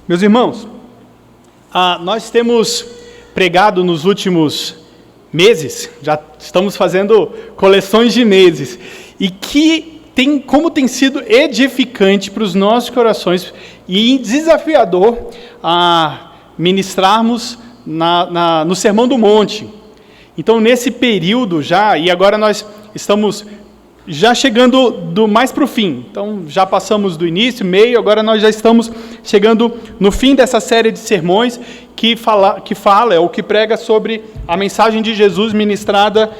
Meus irmãos, nós temos pregado nos últimos meses, já estamos fazendo coleções de meses, e como tem sido edificante para os nossos corações e desafiador ministrarmos no Sermão do Monte. Então, nesse período já, e agora nós estamos já chegando mais para o fim. Então, já passamos do início, meio, agora nós já estamos chegando no fim dessa série de sermões que fala ou que prega sobre a mensagem de Jesus ministrada,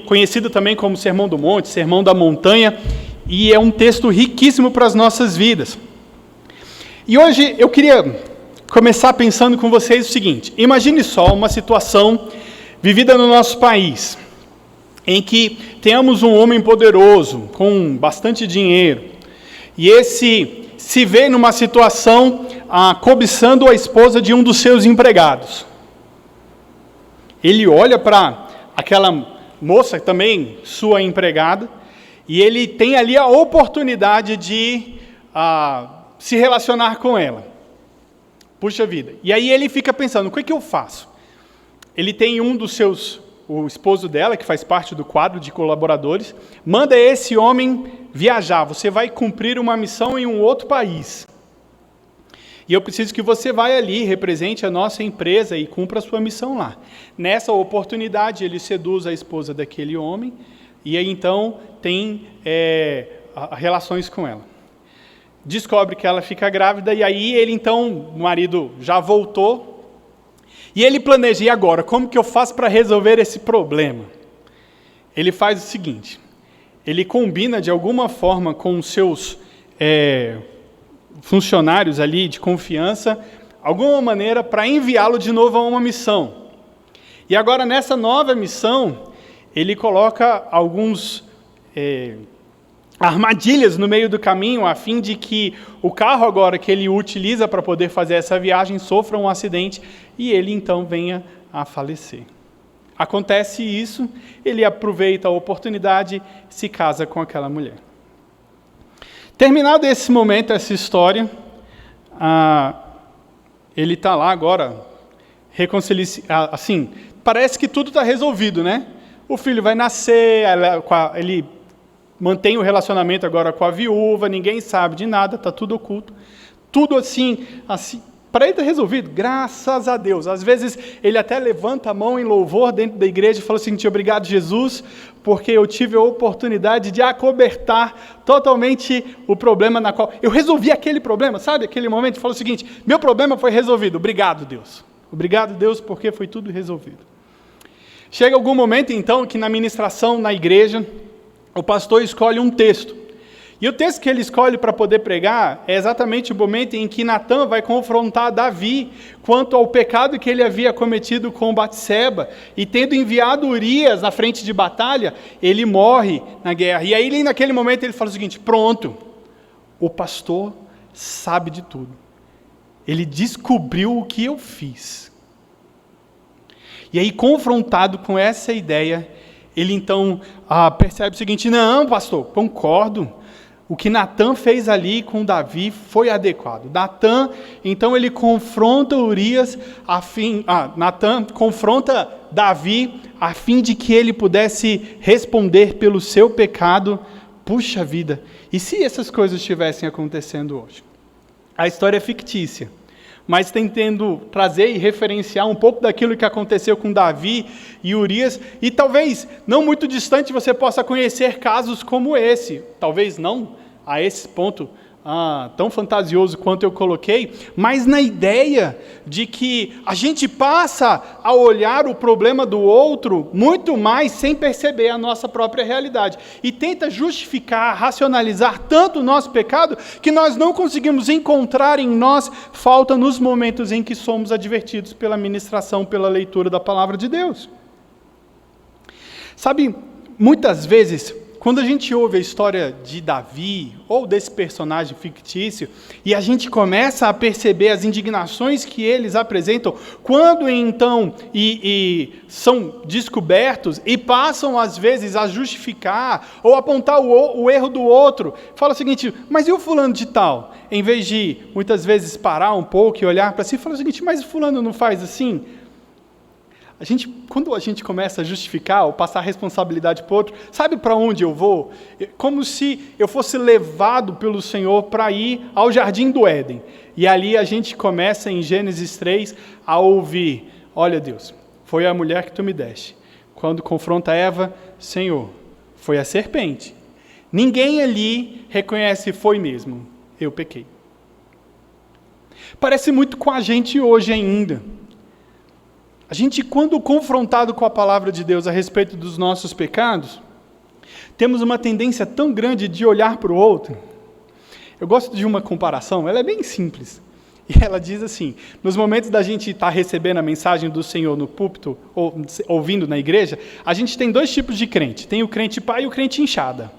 conhecido também como Sermão do Monte, Sermão da Montanha, e é um texto riquíssimo para as nossas vidas. E hoje eu queria começar pensando com vocês o seguinte: imagine só uma situação vivida no nosso país, em que tenhamos um homem poderoso, com bastante dinheiro, e esse se vê numa situação cobiçando a esposa de um dos seus empregados. Ele olha para aquela moça, também sua empregada, e ele tem ali a oportunidade de se relacionar com ela. Puxa vida. E aí ele fica pensando, o que eu faço? Ele tem o esposo dela, que faz parte do quadro de colaboradores, manda esse homem viajar. Você vai cumprir uma missão em um outro país. E eu preciso que você vá ali, represente a nossa empresa e cumpra a sua missão lá. Nessa oportunidade, ele seduz a esposa daquele homem e aí então tem relações com ela. Descobre que ela fica grávida e aí o marido já voltou. E ele planeja, e agora, como que eu faço para resolver esse problema? Ele faz o seguinte, ele combina de alguma forma com os seus funcionários ali de confiança, alguma maneira para enviá-lo de novo a uma missão. E agora, nessa nova missão, ele coloca alguns armadilhas no meio do caminho, a fim de que o carro agora que ele utiliza para poder fazer essa viagem sofra um acidente e ele então venha a falecer. Acontece isso, ele aproveita a oportunidade, se casa com aquela mulher. Terminado esse momento, essa história, ele está lá agora, assim, parece que tudo está resolvido, né? O filho vai nascer, ele mantém o relacionamento agora com a viúva, ninguém sabe de nada, está tudo oculto. Tudo assim, para ele está resolvido, graças a Deus. Às vezes ele até levanta a mão em louvor dentro da igreja e fala assim, obrigado Jesus, porque eu tive a oportunidade de acobertar totalmente o problema na qual... Eu resolvi aquele problema, sabe? Aquele momento, fala o seguinte, meu problema foi resolvido, obrigado Deus. Obrigado Deus, porque foi tudo resolvido. Chega algum momento então que na ministração na igreja, o pastor escolhe um texto. E o texto que ele escolhe para poder pregar é exatamente o momento em que Natã vai confrontar Davi quanto ao pecado que ele havia cometido com Batseba. E tendo enviado Urias na frente de batalha, ele morre na guerra. E aí, naquele momento, ele fala o seguinte, pronto, o pastor sabe de tudo. Ele descobriu o que eu fiz. E aí, confrontado com essa ideia, ele então percebe o seguinte, não, pastor, concordo. O que Natã fez ali com Davi foi adequado. Natã, então ele confronta Urias, Natã confronta Davi a fim de que ele pudesse responder pelo seu pecado. Puxa vida, e se essas coisas estivessem acontecendo hoje? A história é fictícia, mas tentando trazer e referenciar um pouco daquilo que aconteceu com Davi e Urias, e talvez não muito distante você possa conhecer casos como esse, talvez não a esse ponto tão fantasioso quanto eu coloquei, mas na ideia de que a gente passa a olhar o problema do outro muito mais sem perceber a nossa própria realidade, e tenta justificar, racionalizar tanto o nosso pecado, que nós não conseguimos encontrar em nós falta nos momentos em que somos advertidos pela ministração, pela leitura da palavra de Deus. Sabe, muitas vezes quando a gente ouve a história de Davi, ou desse personagem fictício, e a gente começa a perceber as indignações que eles apresentam, quando então são descobertos e passam às vezes a justificar ou apontar o erro do outro, fala o seguinte, mas e o fulano de tal? Em vez de muitas vezes parar um pouco e olhar para si, fala o seguinte, mas o fulano não faz assim? Quando a gente começa a justificar ou passar a responsabilidade para o outro, sabe para onde eu vou? Como se eu fosse levado pelo Senhor para ir ao Jardim do Éden. E ali a gente começa em Gênesis 3 a ouvir, olha Deus, foi a mulher que tu me deste. Quando confronta Eva, Senhor, foi a serpente. Ninguém ali reconhece, foi mesmo, eu pequei. Parece muito com a gente hoje ainda. A gente, quando confrontado com a palavra de Deus a respeito dos nossos pecados, temos uma tendência tão grande de olhar para o outro. Eu gosto de uma comparação, ela é bem simples. E ela diz assim, nos momentos da gente estar recebendo a mensagem do Senhor no púlpito, ou ouvindo na igreja, a gente tem dois tipos de crente. Tem o crente pai e o crente inchada.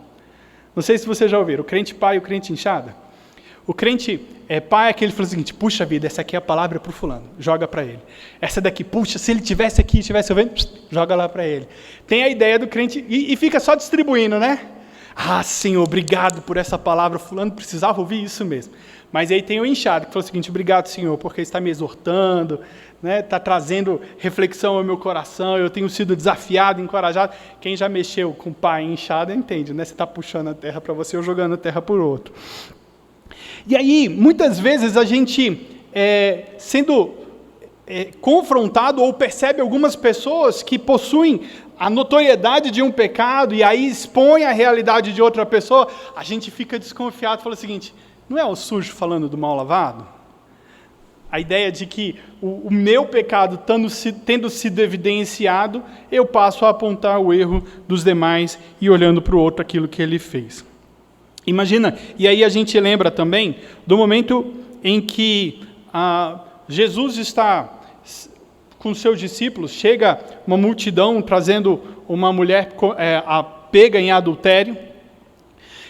Não sei se vocês já ouviram, o crente pai e o crente inchada. O crente pai é aquele que fala o seguinte, puxa vida, essa aqui é a palavra para o fulano, joga para ele. Essa daqui, puxa, se ele tivesse aqui, estivesse ouvindo, joga lá para ele. Tem a ideia do crente, e fica só distribuindo, né? Ah, Senhor, obrigado por essa palavra, fulano precisava ouvir isso mesmo. Mas aí tem o inchado, que fala o seguinte, obrigado, Senhor, porque está me exortando, né? Está trazendo reflexão ao meu coração, eu tenho sido desafiado, encorajado. Quem já mexeu com pai inchado entende, né? Você está puxando a terra para você ou jogando a terra por outro. E aí, muitas vezes a gente, sendo confrontado ou percebe algumas pessoas que possuem a notoriedade de um pecado e aí expõe a realidade de outra pessoa, a gente fica desconfiado e fala o seguinte, não é o sujo falando do mal lavado? A ideia de que o meu pecado tendo sido evidenciado, eu passo a apontar o erro dos demais e olhando para o outro aquilo que ele fez. Imagina, e aí a gente lembra também do momento em que Jesus está com seus discípulos, chega uma multidão trazendo uma mulher pega em adultério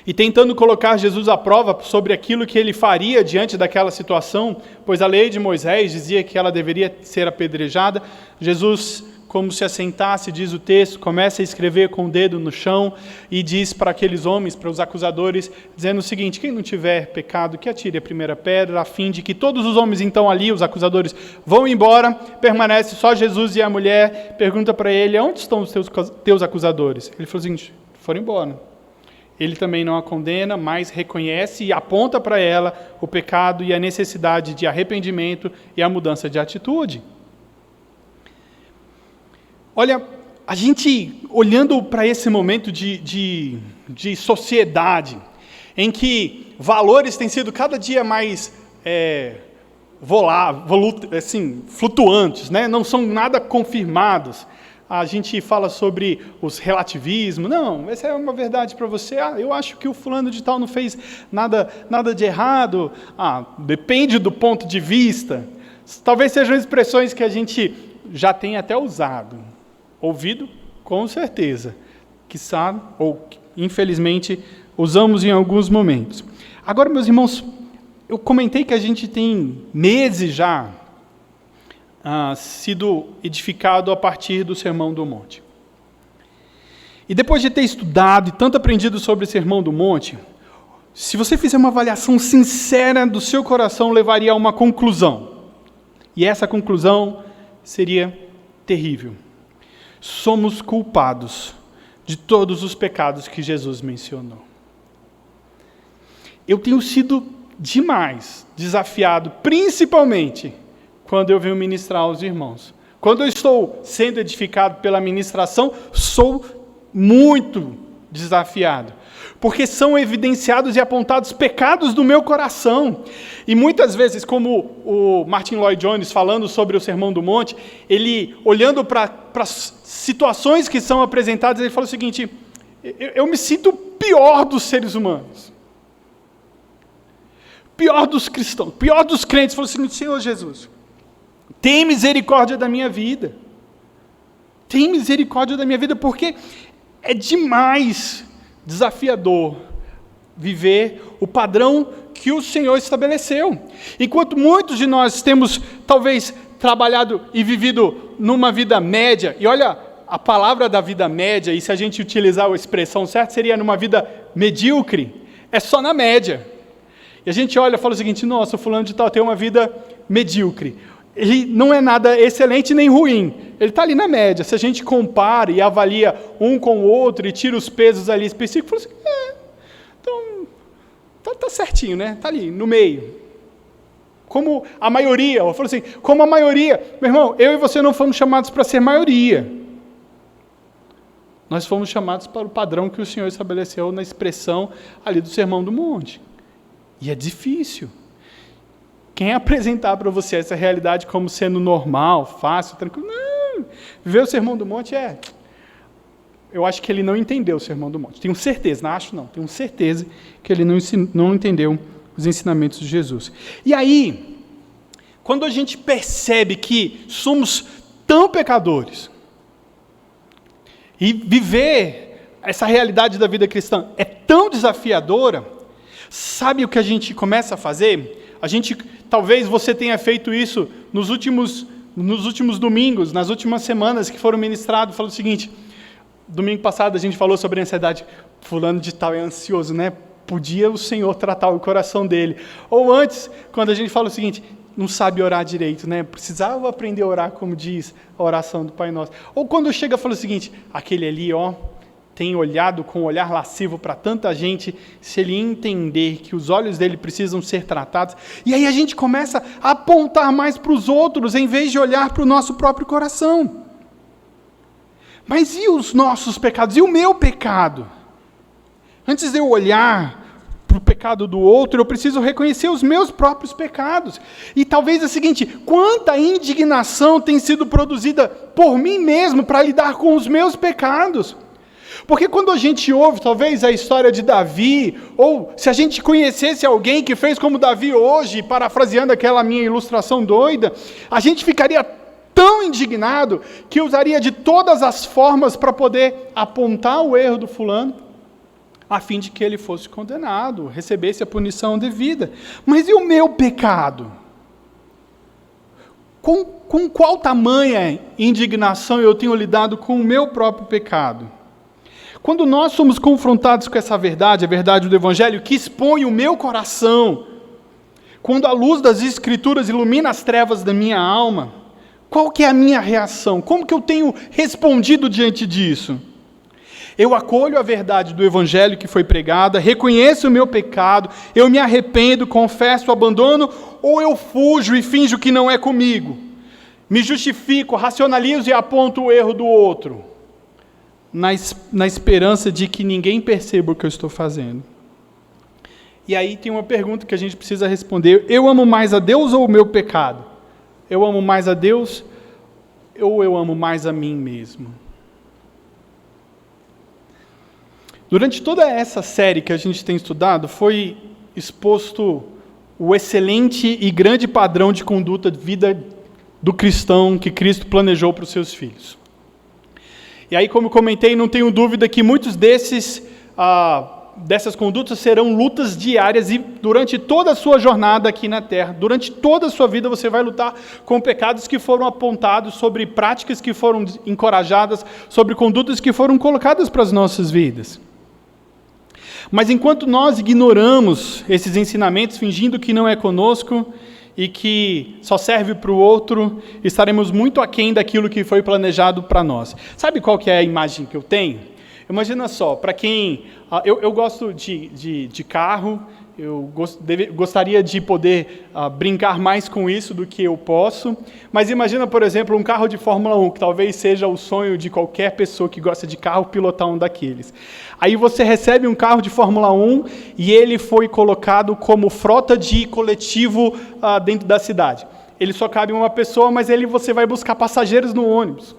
e tentando colocar Jesus à prova sobre aquilo que ele faria diante daquela situação, pois a lei de Moisés dizia que ela deveria ser apedrejada. Jesus, como se assentasse, diz o texto, começa a escrever com o dedo no chão e diz para aqueles homens, para os acusadores, dizendo o seguinte, quem não tiver pecado, que atire a primeira pedra, a fim de que todos os homens então ali, os acusadores, vão embora, permanece só Jesus e a mulher, pergunta para ele, onde estão os teus acusadores? Ele falou o seguinte, foram embora. Ele também não a condena, mas reconhece e aponta para ela o pecado e a necessidade de arrependimento e a mudança de atitude. Olha, a gente olhando para esse momento de sociedade, em que valores têm sido cada dia mais flutuantes, né? Não são nada confirmados. A gente fala sobre os relativismos. Não, essa é uma verdade para você. Eu acho que o fulano de tal não fez nada de errado. Depende do ponto de vista. Talvez sejam expressões que a gente já tenha até usado. Ouvido, com certeza, quiçá, ou infelizmente, usamos em alguns momentos. Agora, meus irmãos, eu comentei que a gente tem meses já sido edificado a partir do Sermão do Monte. E depois de ter estudado e tanto aprendido sobre o Sermão do Monte, se você fizer uma avaliação sincera do seu coração, levaria a uma conclusão. E essa conclusão seria terrível. Somos culpados de todos os pecados que Jesus mencionou. Eu tenho sido demais desafiado, principalmente quando eu venho ministrar aos irmãos. Quando eu estou sendo edificado pela ministração, sou muito desafiado, porque são evidenciados e apontados pecados do meu coração. E muitas vezes, como o Martin Lloyd Jones falando sobre o Sermão do Monte, ele olhando para as situações que são apresentadas, ele fala o seguinte, eu me sinto o pior dos seres humanos, pior dos cristãos, pior dos crentes. Ele falou o seguinte, Senhor Jesus, tem misericórdia da minha vida. Tem misericórdia da minha vida, porque é demais desafiador viver o padrão que o Senhor estabeleceu. Enquanto muitos de nós temos, talvez, trabalhado e vivido numa vida média, e olha, a palavra da vida média, e se a gente utilizar a expressão certa, seria numa vida medíocre, é só na média. E a gente olha e fala o seguinte: nossa, o fulano de tal tem uma vida medíocre. Ele não é nada excelente nem ruim, ele está ali na média. Se a gente compara e avalia um com o outro e tira os pesos ali específicos, fala assim, então tá certinho, né? Está ali, no meio. Como a maioria, eu falo assim, como a maioria, meu irmão, eu e você não fomos chamados para ser maioria. Nós fomos chamados para o padrão que o Senhor estabeleceu na expressão ali do Sermão do Monte. E é difícil. Quem apresentar para você essa realidade como sendo normal, fácil, tranquilo, não. Viver o Sermão do Monte eu acho que ele não entendeu o Sermão do Monte. Tenho certeza, não acho não, tenho certeza que ele não entendeu os ensinamentos de Jesus. E aí, quando a gente percebe que somos tão pecadores, e viver essa realidade da vida cristã é tão desafiadora, sabe o que a gente começa a fazer? Talvez você tenha feito isso nos últimos domingos, nas últimas semanas que foram ministrados. Falou o seguinte: domingo passado a gente falou sobre a ansiedade. Fulano de tal é ansioso, né? Podia o Senhor tratar o coração dele. Ou antes, quando a gente fala o seguinte: não sabe orar direito, né? Precisava aprender a orar como diz a oração do Pai Nosso. Ou quando chega e fala o seguinte: aquele ali, tem olhado com um olhar lascivo para tanta gente, se ele entender que os olhos dele precisam ser tratados. E aí a gente começa a apontar mais para os outros, em vez de olhar para o nosso próprio coração. Mas e os nossos pecados? E o meu pecado? Antes de eu olhar para o pecado do outro, eu preciso reconhecer os meus próprios pecados. E talvez é o seguinte: quanta indignação tem sido produzida por mim mesmo para lidar com os meus pecados. Porque quando a gente ouve, talvez, a história de Davi, ou se a gente conhecesse alguém que fez como Davi hoje, parafraseando aquela minha ilustração doida, a gente ficaria tão indignado que usaria de todas as formas para poder apontar o erro do fulano, a fim de que ele fosse condenado, recebesse a punição devida. Mas e o meu pecado? Com qual tamanha indignação eu tenho lidado com o meu próprio pecado? Quando nós somos confrontados com essa verdade, a verdade do Evangelho, que expõe o meu coração, quando a luz das Escrituras ilumina as trevas da minha alma, qual que é a minha reação? Como que eu tenho respondido diante disso? Eu acolho a verdade do Evangelho que foi pregada, reconheço o meu pecado, eu me arrependo, confesso, abandono, ou eu fujo e finjo que não é comigo? Me justifico, racionalizo e aponto o erro do outro, na esperança de que ninguém perceba o que eu estou fazendo. E aí tem uma pergunta que a gente precisa responder: eu amo mais a Deus ou o meu pecado? Eu amo mais a Deus ou eu amo mais a mim mesmo? Durante toda essa série que a gente tem estudado, foi exposto o excelente e grande padrão de conduta de vida do cristão que Cristo planejou para os seus filhos. E aí, como comentei, não tenho dúvida que muitos dessas condutas serão lutas diárias, e durante toda a sua jornada aqui na Terra, durante toda a sua vida, você vai lutar com pecados que foram apontados, sobre práticas que foram encorajadas, sobre condutas que foram colocadas para as nossas vidas. Mas enquanto nós ignoramos esses ensinamentos, fingindo que não é conosco e que só serve para o outro, estaremos muito aquém daquilo que foi planejado para nós. Sabe qual que é a imagem que eu tenho? Imagina só, para quem... Eu gosto de carro, eu gostaria de poder brincar mais com isso do que eu posso, mas imagina, por exemplo, um carro de Fórmula 1, que talvez seja o sonho de qualquer pessoa que gosta de carro, pilotar um daqueles. Aí você recebe um carro de Fórmula 1 e ele foi colocado como frota de coletivo dentro da cidade. Ele só cabe uma pessoa, mas você vai buscar passageiros no ônibus.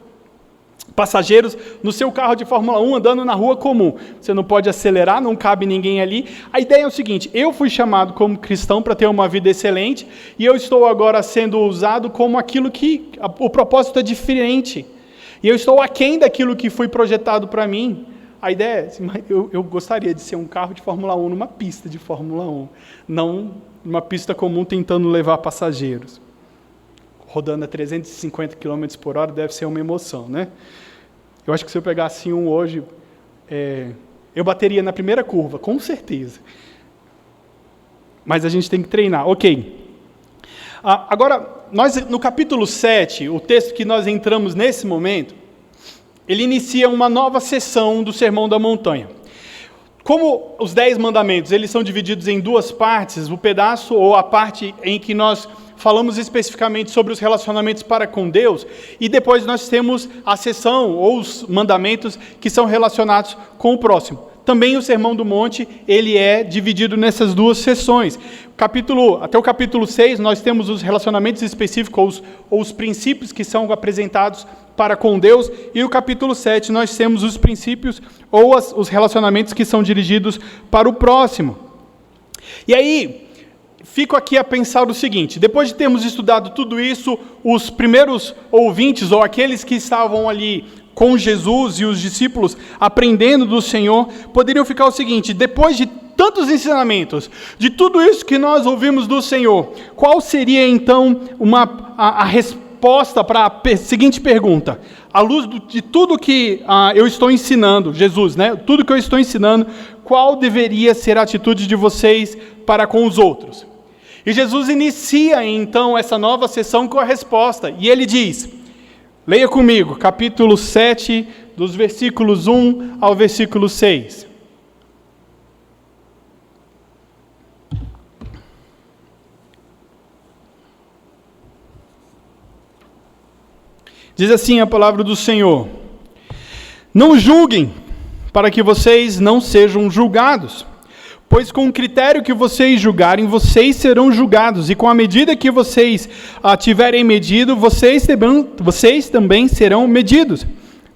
Passageiros no seu carro de Fórmula 1 andando na rua comum. Você não pode acelerar, não cabe ninguém ali. A ideia é o seguinte: eu fui chamado como cristão para ter uma vida excelente e eu estou agora sendo usado como aquilo que o propósito é diferente. E eu estou aquém daquilo que foi projetado para mim. A ideia é, eu gostaria de ser um carro de Fórmula 1 numa pista de Fórmula 1, não numa pista comum tentando levar passageiros. Rodando a 350 km por hora deve ser uma emoção, né? Eu acho que se eu pegasse um hoje, eu bateria na primeira curva, com certeza. Mas a gente tem que treinar. Ok. Agora, nós, no capítulo 7, o texto que nós entramos nesse momento, ele inicia uma nova sessão do Sermão da Montanha. Como os 10 mandamentos, eles são divididos em duas partes, o pedaço ou a parte em que nós falamos especificamente sobre os relacionamentos para com Deus, e depois nós temos a sessão ou os mandamentos que são relacionados com o próximo. Também o Sermão do Monte, ele é dividido nessas duas sessões. Até o capítulo 6, nós temos os relacionamentos específicos, ou os princípios que são apresentados para com Deus, e o capítulo 7, nós temos os princípios, ou os relacionamentos que são dirigidos para o próximo. E aí, fico aqui a pensar o seguinte, depois de termos estudado tudo isso, os primeiros ouvintes, ou aqueles que estavam ali com Jesus e os discípulos aprendendo do Senhor, poderiam ficar o seguinte: depois de tantos ensinamentos, de tudo isso que nós ouvimos do Senhor, qual seria então a resposta para a seguinte pergunta? À luz de tudo que eu estou ensinando, Jesus, né? Tudo que eu estou ensinando, qual deveria ser a atitude de vocês para com os outros? E Jesus inicia então essa nova sessão com a resposta, e ele diz: leia comigo, capítulo 7, dos versículos 1 ao versículo 6. Diz assim a palavra do Senhor: não julguem, para que vocês não sejam julgados. Pois com o critério que vocês julgarem, vocês serão julgados, e com a medida que vocês tiverem medido, vocês também serão medidos.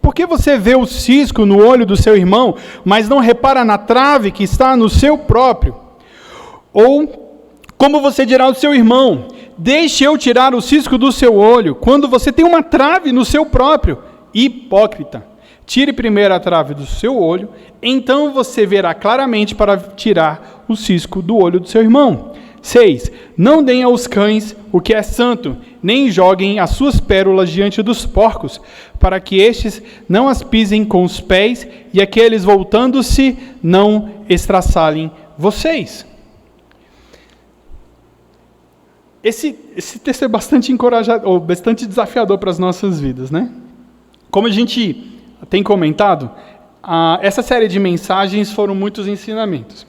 Por que você vê o cisco no olho do seu irmão, mas não repara na trave que está no seu próprio? Ou como você dirá ao seu irmão: deixe eu tirar o cisco do seu olho, quando você tem uma trave no seu próprio? Hipócrita! Tire primeiro a trave do seu olho, então você verá claramente para tirar o cisco do olho do seu irmão. 6. Não deem aos cães o que é santo, nem joguem as suas pérolas diante dos porcos, para que estes não as pisem com os pés, e aqueles voltando-se não estraçalhem vocês. Esse texto é bastante encorajador, ou bastante desafiador para as nossas vidas, né? Como a gente tem comentado, essa série de mensagens foram muitos ensinamentos.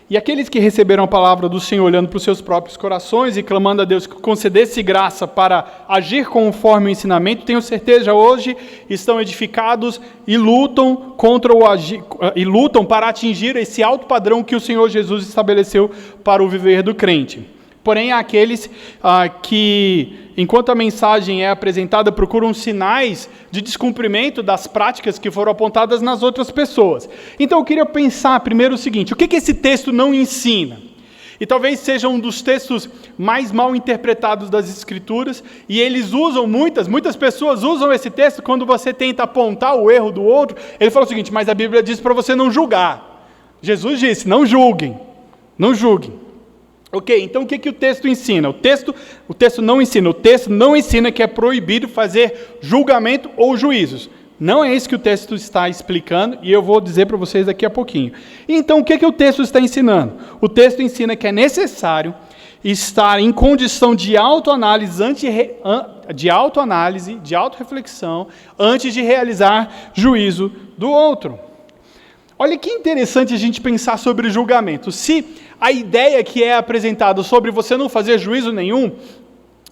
E aqueles que receberam a palavra do Senhor olhando para os seus próprios corações e clamando a Deus que concedesse graça para agir conforme o ensinamento, tenho certeza hoje estão edificados e lutam para atingir esse alto padrão que o Senhor Jesus estabeleceu para o viver do crente. Porém, há aqueles que, enquanto a mensagem é apresentada, procuram sinais de descumprimento das práticas que foram apontadas nas outras pessoas. Então, eu queria pensar primeiro o seguinte: o que esse texto não ensina? E talvez seja um dos textos mais mal interpretados das Escrituras, e eles usam, muitas pessoas usam esse texto quando você tenta apontar o erro do outro. Ele fala o seguinte: mas a Bíblia diz para você não julgar. Jesus disse: não julguem, não julguem. Ok, então o que o texto ensina? O texto não ensina. O texto não ensina que é proibido fazer julgamento ou juízos. Não é isso que o texto está explicando, e eu vou dizer para vocês daqui a pouquinho. Então, o que o texto está ensinando? O texto ensina que é necessário estar em condição de autoanálise, de autorreflexão, antes de realizar juízo do outro. Olha que interessante a gente pensar sobre julgamento. Se a ideia que é apresentada sobre você não fazer juízo nenhum,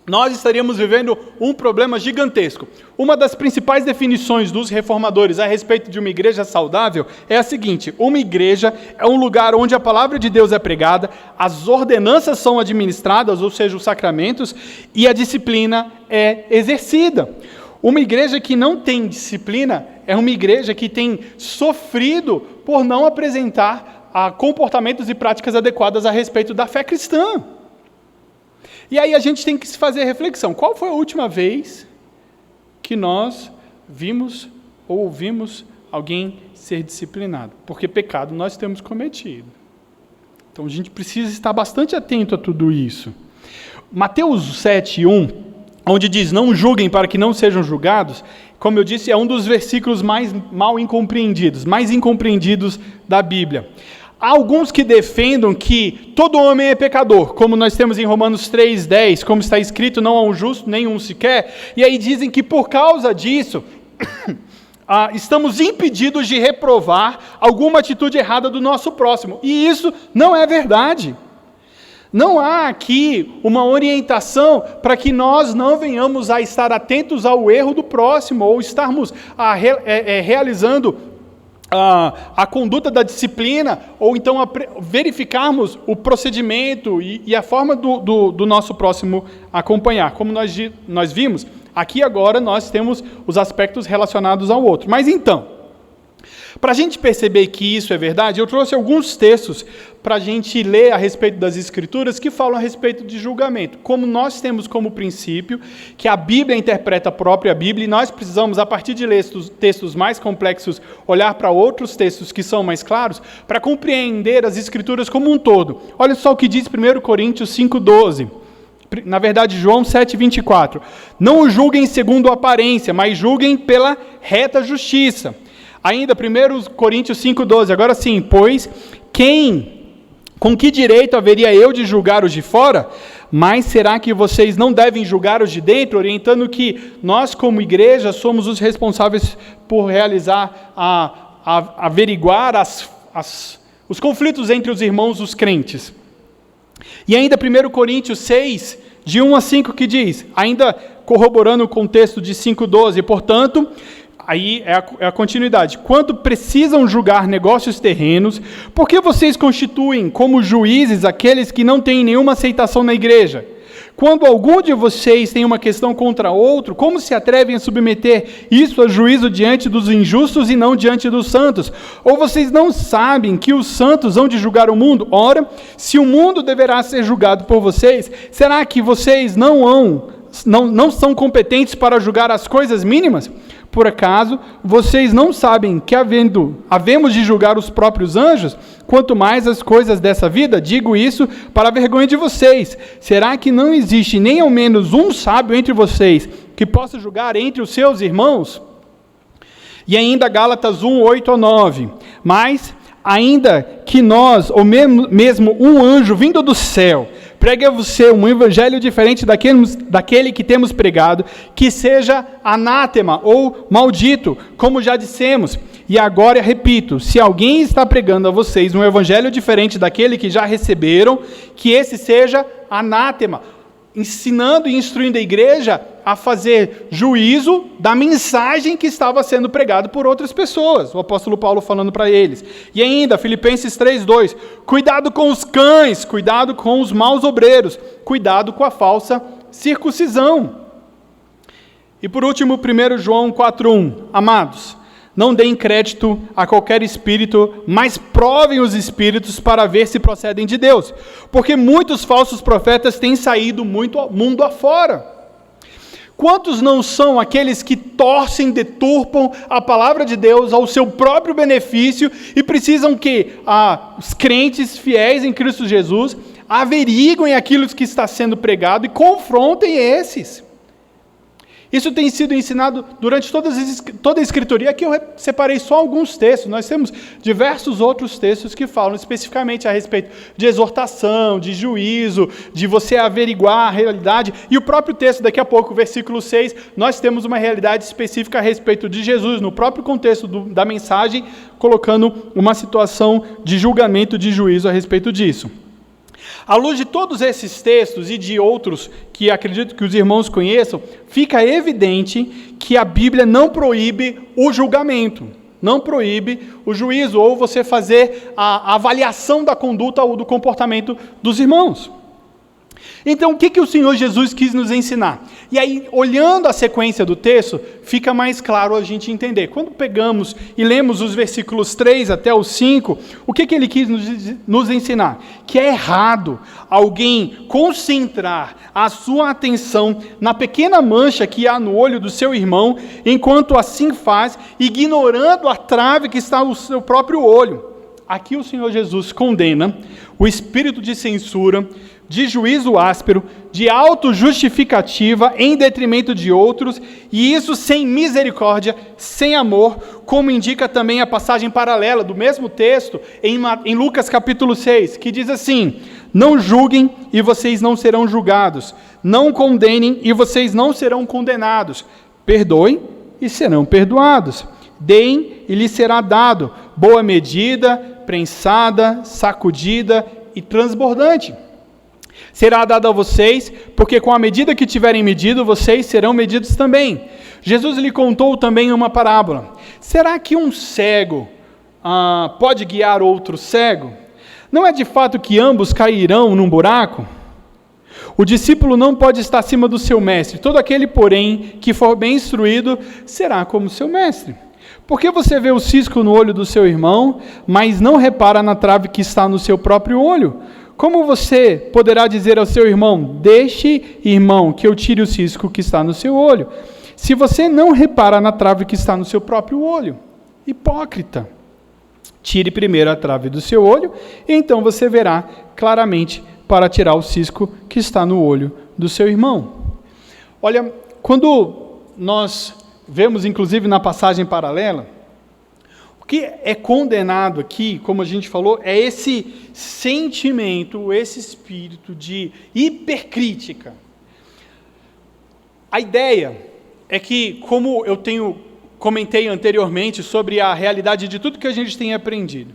nós estaríamos vivendo um problema gigantesco. Uma das principais definições dos reformadores a respeito de uma igreja saudável é a seguinte: uma igreja é um lugar onde a palavra de Deus é pregada, as ordenanças são administradas, ou seja, os sacramentos, e a disciplina é exercida. Uma igreja que não tem disciplina é uma igreja que tem sofrido por não apresentar comportamentos e práticas adequadas a respeito da fé cristã. E aí a gente tem que se fazer reflexão: qual foi a última vez que nós vimos ou ouvimos alguém ser disciplinado, porque pecado nós temos cometido. Então a gente precisa estar bastante atento a tudo isso. Mateus 7:1, onde diz, não julguem para que não sejam julgados, como eu disse, é um dos versículos mais mal incompreendidos, da Bíblia. Há alguns que defendam que todo homem é pecador, como nós temos em Romanos 3:10, como está escrito, não há um justo, nenhum sequer, e aí dizem que por causa disso, estamos impedidos de reprovar alguma atitude errada do nosso próximo, e isso não é verdade. Não há aqui uma orientação para que nós não venhamos a estar atentos ao erro do próximo, ou estarmos realizando a conduta da disciplina, ou então verificarmos o procedimento e a forma do nosso próximo acompanhar. Como nós vimos, aqui agora nós temos os aspectos relacionados ao outro. Mas então, para a gente perceber que isso é verdade, eu trouxe alguns textos para a gente ler a respeito das Escrituras que falam a respeito de julgamento. Como nós temos como princípio que a Bíblia interpreta a própria Bíblia, e nós precisamos, a partir de ler textos mais complexos, olhar para outros textos que são mais claros, para compreender as Escrituras como um todo. Olha só o que diz 1 Coríntios 5:12. Na verdade, João 7:24. Não julguem segundo a aparência, mas julguem pela reta justiça. Ainda 1 Coríntios 5:12, agora sim, pois com que direito haveria eu de julgar os de fora? Mas será que vocês não devem julgar os de dentro, orientando que nós como igreja somos os responsáveis por realizar, averiguar os conflitos entre os irmãos, os crentes? E ainda 1 Coríntios 6, de 1 a 5, que diz, ainda corroborando o contexto de 5:12, portanto, aí é a continuidade. Quando precisam julgar negócios terrenos, por que vocês constituem como juízes aqueles que não têm nenhuma aceitação na igreja? Quando algum de vocês tem uma questão contra outro, como se atrevem a submeter isso a juízo diante dos injustos e não diante dos santos? Ou vocês não sabem que os santos hão de julgar o mundo? Ora, se o mundo deverá ser julgado por vocês, será que vocês não são competentes para julgar as coisas mínimas? Por acaso, vocês não sabem que havemos de julgar os próprios anjos, quanto mais as coisas dessa vida? Digo isso para a vergonha de vocês. Será que não existe nem ao menos um sábio entre vocês que possa julgar entre os seus irmãos? E ainda Gálatas 1:8-9. Mas, ainda que nós, ou mesmo um anjo vindo do céu, pregue a você um evangelho diferente daquele que temos pregado, que seja anátema ou maldito, como já dissemos. E agora repito, se alguém está pregando a vocês um evangelho diferente daquele que já receberam, que esse seja anátema, ensinando e instruindo a igreja a fazer juízo da mensagem que estava sendo pregado por outras pessoas. O apóstolo Paulo falando para eles. E ainda, Filipenses 3:2, cuidado com os cães, cuidado com os maus obreiros, cuidado com a falsa circuncisão. E por último, 1 João 4:1, amados, não deem crédito a qualquer espírito, mas provem os espíritos para ver se procedem de Deus. Porque muitos falsos profetas têm saído muito mundo afora. Quantos não são aqueles que torcem, deturpam a palavra de Deus ao seu próprio benefício e precisam que os crentes fiéis em Cristo Jesus averiguem aquilo que está sendo pregado e confrontem esses? Isso tem sido ensinado durante toda a Escritura. E aqui eu separei só alguns textos. Nós temos diversos outros textos que falam especificamente a respeito de exortação, de juízo, de você averiguar a realidade. E o próprio texto, daqui a pouco, versículo 6, nós temos uma realidade específica a respeito de Jesus, no próprio contexto da mensagem, colocando uma situação de julgamento, de juízo a respeito disso. À luz de todos esses textos e de outros que acredito que os irmãos conheçam, fica evidente que a Bíblia não proíbe o julgamento, não proíbe o juízo, ou você fazer a avaliação da conduta ou do comportamento dos irmãos. Então, o que o Senhor Jesus quis nos ensinar? E aí, olhando a sequência do texto, fica mais claro a gente entender. Quando pegamos e lemos os versículos 3 até os 5, o que ele quis nos ensinar? Que é errado alguém concentrar a sua atenção na pequena mancha que há no olho do seu irmão, enquanto assim faz, ignorando a trave que está no seu próprio olho. Aqui o Senhor Jesus condena o espírito de censura, de juízo áspero, de autojustificativa em detrimento de outros, e isso sem misericórdia, sem amor, como indica também a passagem paralela do mesmo texto em Lucas capítulo 6, que diz assim: não julguem e vocês não serão julgados, não condenem e vocês não serão condenados, perdoem e serão perdoados, deem e lhes será dado, boa medida, prensada, sacudida e transbordante. Será dado a vocês, porque com a medida que tiverem medido, vocês serão medidos também. Jesus lhe contou também uma parábola. Será que um cego pode guiar outro cego? Não é de fato que ambos cairão num buraco? O discípulo não pode estar acima do seu mestre. Todo aquele, porém, que for bem instruído, será como seu mestre. Por que você vê o cisco no olho do seu irmão, mas não repara na trave que está no seu próprio olho? Como você poderá dizer ao seu irmão: deixe, irmão, que eu tire o cisco que está no seu olho, se você não repara na trave que está no seu próprio olho? Hipócrita! Tire primeiro a trave do seu olho, e então você verá claramente para tirar o cisco que está no olho do seu irmão. Olha, quando nós vemos, inclusive na passagem paralela, o que é condenado aqui, como a gente falou, é esse sentimento, esse espírito de hipercrítica. A ideia é que, como eu comentei anteriormente sobre a realidade de tudo que a gente tem aprendido,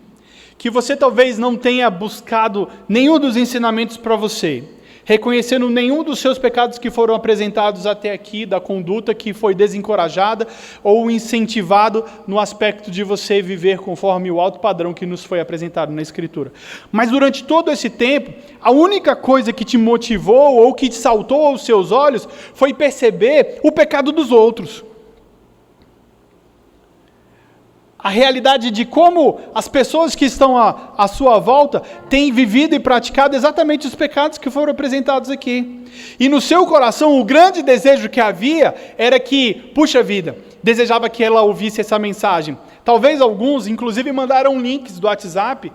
que você talvez não tenha buscado nenhum dos ensinamentos para você, reconhecendo nenhum dos seus pecados que foram apresentados até aqui, da conduta que foi desencorajada ou incentivado no aspecto de você viver conforme o alto padrão que nos foi apresentado na Escritura. Mas durante todo esse tempo, a única coisa que te motivou ou que te saltou aos seus olhos foi perceber o pecado dos outros. A realidade de como as pessoas que estão à sua volta têm vivido e praticado exatamente os pecados que foram apresentados aqui. E no seu coração, o grande desejo que havia era que, puxa vida, desejava que ela ouvisse essa mensagem. Talvez alguns, inclusive, mandaram links do WhatsApp,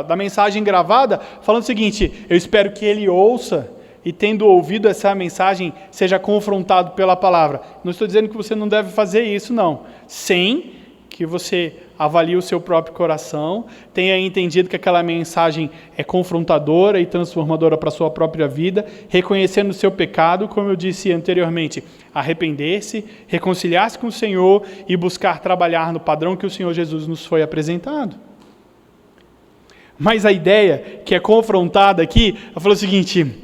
da mensagem gravada, falando o seguinte: eu espero que ele ouça e, tendo ouvido essa mensagem, seja confrontado pela palavra. Não estou dizendo que você não deve fazer isso, não. Sem que você avalie o seu próprio coração, tenha entendido que aquela mensagem é confrontadora e transformadora para a sua própria vida, reconhecendo o seu pecado, como eu disse anteriormente, arrepender-se, reconciliar-se com o Senhor e buscar trabalhar no padrão que o Senhor Jesus nos foi apresentado. Mas a ideia que é confrontada aqui, ela falou o seguinte: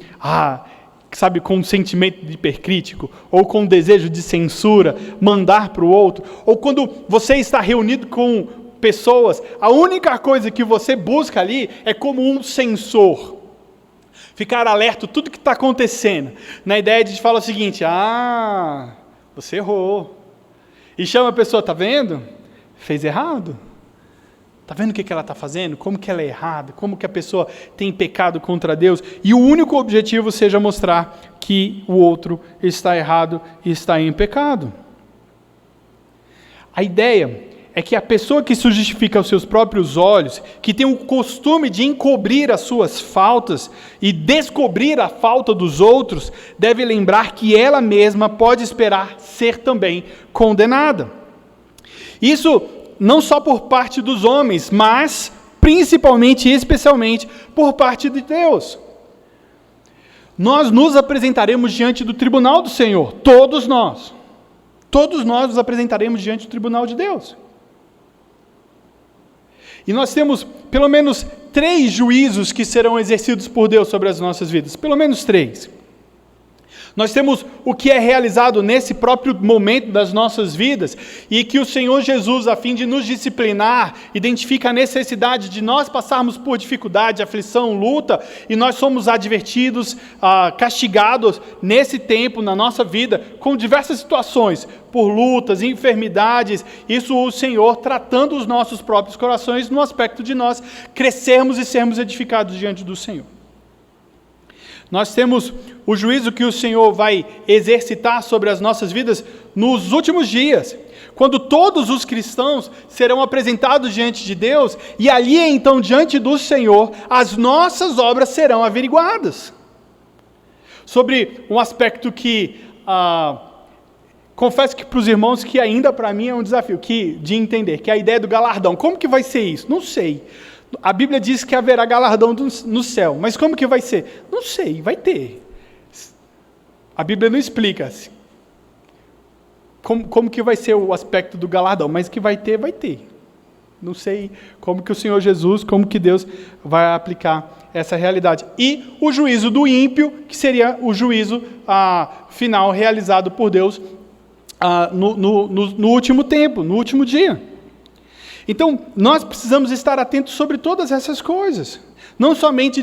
sabe, com um sentimento de hipercrítico, ou com um desejo de censura, mandar para o outro, ou quando você está reunido com pessoas, a única coisa que você busca ali é como um censor, ficar alerta a tudo que está acontecendo, na ideia de falar o seguinte: você errou, e chama a pessoa: está vendo? Fez errado. Está vendo o que ela está fazendo? Como que ela é errada? Como que a pessoa tem pecado contra Deus? E o único objetivo seja mostrar que o outro está errado e está em pecado. A ideia é que a pessoa que se justifica aos seus próprios olhos, que tem o costume de encobrir as suas faltas e descobrir a falta dos outros, deve lembrar que ela mesma pode esperar ser também condenada. Isso não só por parte dos homens, mas principalmente e especialmente por parte de Deus. Nós nos apresentaremos diante do tribunal do Senhor, todos nós nos apresentaremos diante do tribunal de Deus. E nós temos pelo menos 3 juízos que serão exercidos por Deus sobre as nossas vidas, pelo menos 3. Nós temos o que é realizado nesse próprio momento das nossas vidas, e que o Senhor Jesus, a fim de nos disciplinar, identifica a necessidade de nós passarmos por dificuldade, aflição, luta, e nós somos advertidos, castigados nesse tempo, na nossa vida, com diversas situações, por lutas, enfermidades, isso o Senhor tratando os nossos próprios corações no aspecto de nós crescermos e sermos edificados diante do Senhor. Nós temos o juízo que o Senhor vai exercitar sobre as nossas vidas nos últimos dias, quando todos os cristãos serão apresentados diante de Deus, e ali então, diante do Senhor, as nossas obras serão averiguadas. Sobre um aspecto que, confesso que para os irmãos que ainda para mim é um desafio, de entender, que é a ideia do galardão. Como que vai ser isso? Não sei. A Bíblia diz que haverá galardão no céu, mas como que vai ser? Não sei, vai ter. A Bíblia não explica como que vai ser o aspecto do galardão, mas que vai ter, vai ter. Não sei como que o Senhor Jesus, como que Deus vai aplicar essa realidade. E o juízo do ímpio, que seria o juízo final realizado por Deus no último tempo, no último dia. Então, nós precisamos estar atentos sobre todas essas coisas. Não somente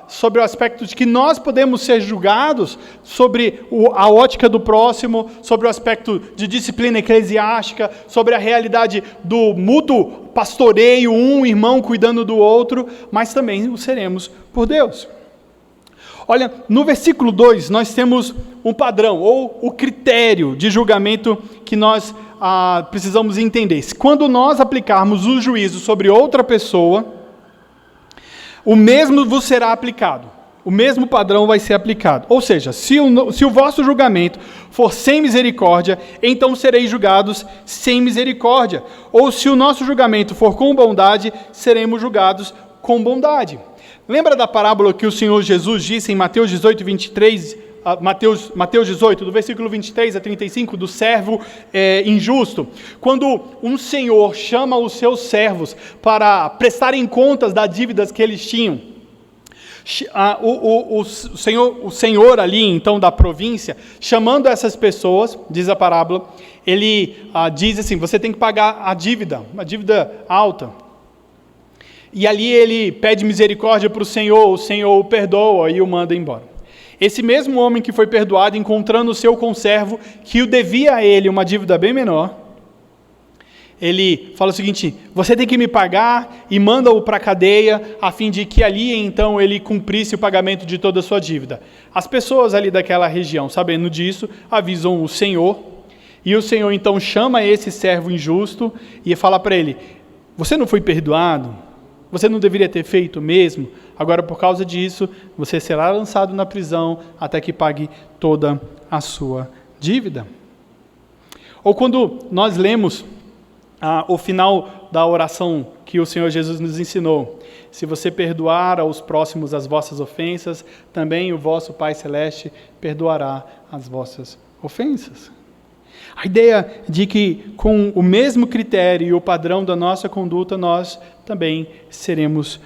sobre o aspecto de que nós podemos ser julgados, sobre a ótica do próximo, sobre o aspecto de disciplina eclesiástica, sobre a realidade do mútuo pastoreio, um irmão cuidando do outro, mas também o seremos por Deus. Olha, no versículo 2, nós temos um padrão, ou o critério de julgamento que nós precisamos entender. Quando nós aplicarmos o juízo sobre outra pessoa, o mesmo vos será aplicado. O mesmo padrão vai ser aplicado. Ou seja, se o vosso julgamento for sem misericórdia, então sereis julgados sem misericórdia. Ou se o nosso julgamento for com bondade, seremos julgados com bondade. Lembra da parábola que o Senhor Jesus disse em Mateus 18, 23, Mateus 18, do versículo 23 a 35, do servo injusto? Quando um senhor chama os seus servos para prestarem contas das dívidas que eles tinham, o senhor ali, então, da província, chamando essas pessoas, diz a parábola, ele diz assim: você tem que pagar a dívida, uma dívida alta. E ali ele pede misericórdia para o Senhor o perdoa e o manda embora. Esse mesmo homem que foi perdoado, encontrando o seu conservo, que o devia a ele uma dívida bem menor, ele fala o seguinte: você tem que me pagar, e manda-o para a cadeia, a fim de que ali então ele cumprisse o pagamento de toda a sua dívida. As pessoas ali daquela região, sabendo disso, avisam o Senhor, e o Senhor então chama esse servo injusto e fala para ele: você não foi perdoado? Você não deveria ter feito mesmo? Agora, por causa disso, você será lançado na prisão até que pague toda a sua dívida. Ou quando nós lemos o final da oração que o Senhor Jesus nos ensinou: se você perdoar aos próximos as vossas ofensas, também o vosso Pai Celeste perdoará as vossas ofensas. A ideia de que com o mesmo critério e o padrão da nossa conduta, nós também seremos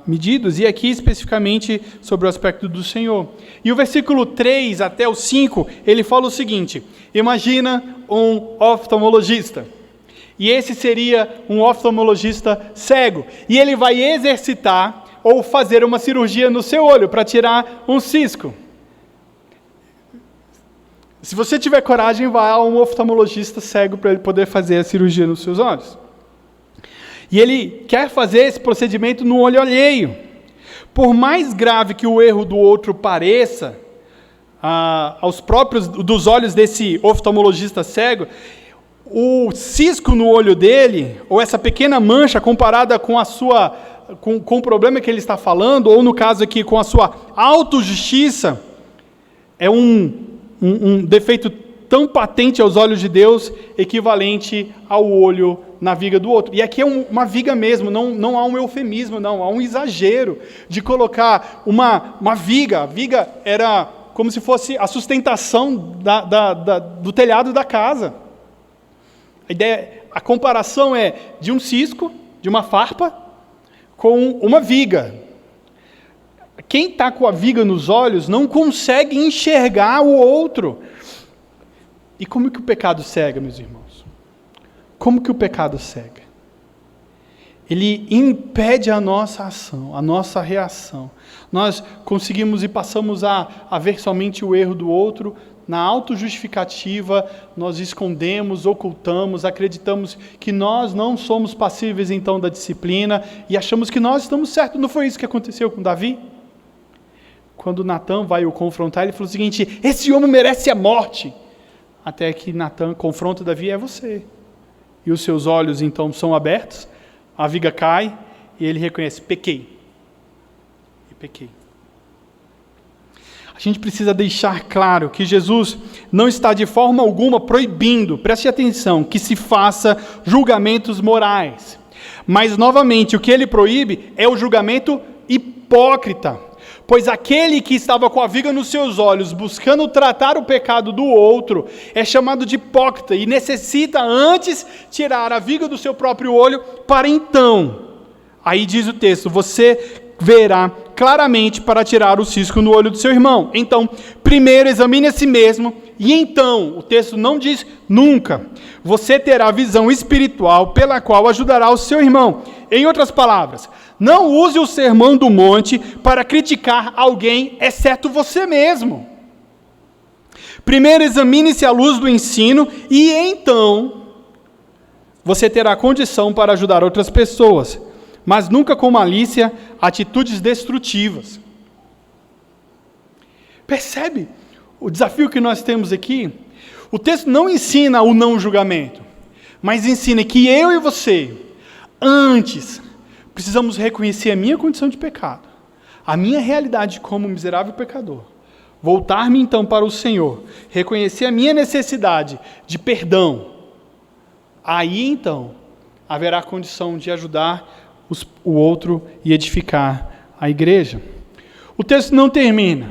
medidos. E aqui especificamente sobre o aspecto do Senhor. E o versículo 3 até o 5, ele fala o seguinte: imagina um oftalmologista. E esse seria um oftalmologista cego. E ele vai exercitar ou fazer uma cirurgia no seu olho para tirar um cisco. Se você tiver coragem, vá a um oftalmologista cego para ele poder fazer a cirurgia nos seus olhos. E ele quer fazer esse procedimento no olho alheio. Por mais grave que o erro do outro pareça, aos próprios dos olhos desse oftalmologista cego, o cisco no olho dele, ou essa pequena mancha comparada com com o problema que ele está falando, ou no caso aqui com a sua autojustiça, é um defeito tão patente aos olhos de Deus, equivalente ao olho na viga do outro. E aqui é uma viga mesmo, não há um eufemismo, não, há um exagero de colocar uma viga. A viga era como se fosse a sustentação do telhado da casa. A comparação é de um cisco, de uma farpa, com uma viga. Quem está com a viga nos olhos não consegue enxergar o outro. E como que o pecado cega, meus irmãos? Como que o pecado cega? Ele impede a nossa ação, a nossa reação. Nós conseguimos e passamos a ver somente o erro do outro. Na autojustificativa, nós escondemos, ocultamos, acreditamos que nós não somos passíveis então da disciplina e achamos que nós estamos certos. Não foi isso que aconteceu com Davi? Quando Natã vai o confrontar, ele falou o seguinte: esse homem merece a morte. Até que Natã confronta Davi: é você. E os seus olhos então são abertos, a viga cai e ele reconhece: pequei. E pequei. A gente precisa deixar claro que Jesus não está de forma alguma proibindo, preste atenção, que se faça julgamentos morais. Mas, novamente, o que ele proíbe é o julgamento hipócrita. Pois aquele que estava com a viga nos seus olhos, buscando tratar o pecado do outro, é chamado de hipócrita e necessita antes tirar a viga do seu próprio olho para então. Aí diz o texto: você verá claramente para tirar o cisco no olho do seu irmão. Então, primeiro examine a si mesmo, e então, o texto não diz nunca, você terá visão espiritual pela qual ajudará o seu irmão. Em outras palavras, não use o sermão do monte para criticar alguém, exceto você mesmo. Primeiro examine-se à luz do ensino, e então, você terá condição para ajudar outras pessoas, mas nunca com malícia, atitudes destrutivas. Percebe o desafio que nós temos aqui? O texto não ensina o não julgamento, mas ensina que eu e você, antes, precisamos reconhecer a minha condição de pecado, a minha realidade como miserável pecador, voltar-me então para o Senhor, reconhecer a minha necessidade de perdão. Aí então, haverá condição de ajudar o outro e edificar a igreja. O texto não termina.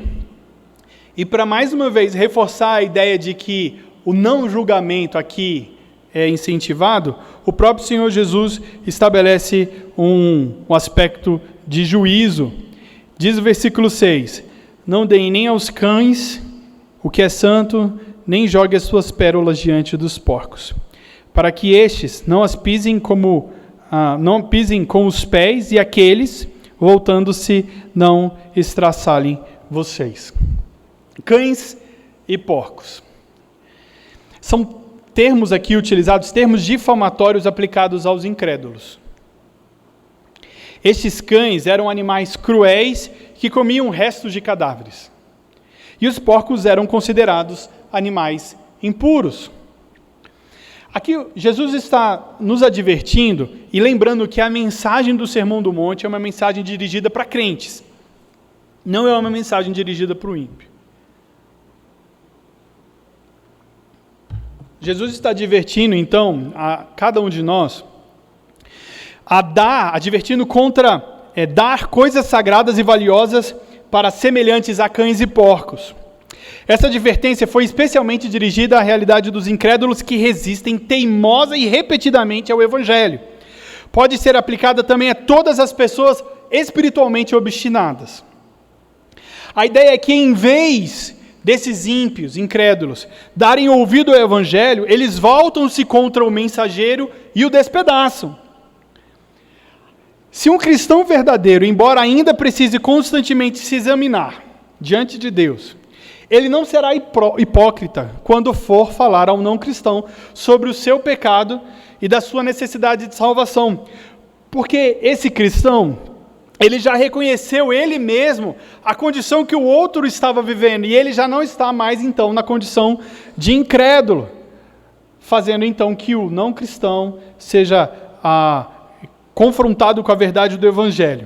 E para mais uma vez reforçar a ideia de que o não julgamento aqui é incentivado, o próprio Senhor Jesus estabelece um aspecto de juízo. Diz o versículo 6: não deem nem aos cães o que é santo, nem jogue as suas pérolas diante dos porcos, para que estes não as pisem não pisem com os pés, e aqueles, voltando-se, não estraçalhem vocês. Cães e porcos. São termos aqui utilizados, termos difamatórios aplicados aos incrédulos. Estes cães eram animais cruéis que comiam restos de cadáveres. E os porcos eram considerados animais impuros. Aqui Jesus está nos advertindo e lembrando que a mensagem do Sermão do Monte é uma mensagem dirigida para crentes. Não é uma mensagem dirigida para o ímpio. Jesus está advertindo, então, a cada um de nós, advertindo contra dar coisas sagradas e valiosas para semelhantes a cães e porcos. Essa advertência foi especialmente dirigida à realidade dos incrédulos que resistem teimosa e repetidamente ao Evangelho. Pode ser aplicada também a todas as pessoas espiritualmente obstinadas. A ideia é que, em vez desses ímpios, incrédulos, darem ouvido ao Evangelho, eles voltam-se contra o mensageiro e o despedaçam. Se um cristão verdadeiro, embora ainda precise constantemente se examinar diante de Deus, ele não será hipócrita quando for falar ao não cristão sobre o seu pecado e da sua necessidade de salvação. Porque esse cristão, ele já reconheceu ele mesmo a condição que o outro estava vivendo, e ele já não está mais então na condição de incrédulo, fazendo então que o não cristão seja confrontado com a verdade do Evangelho.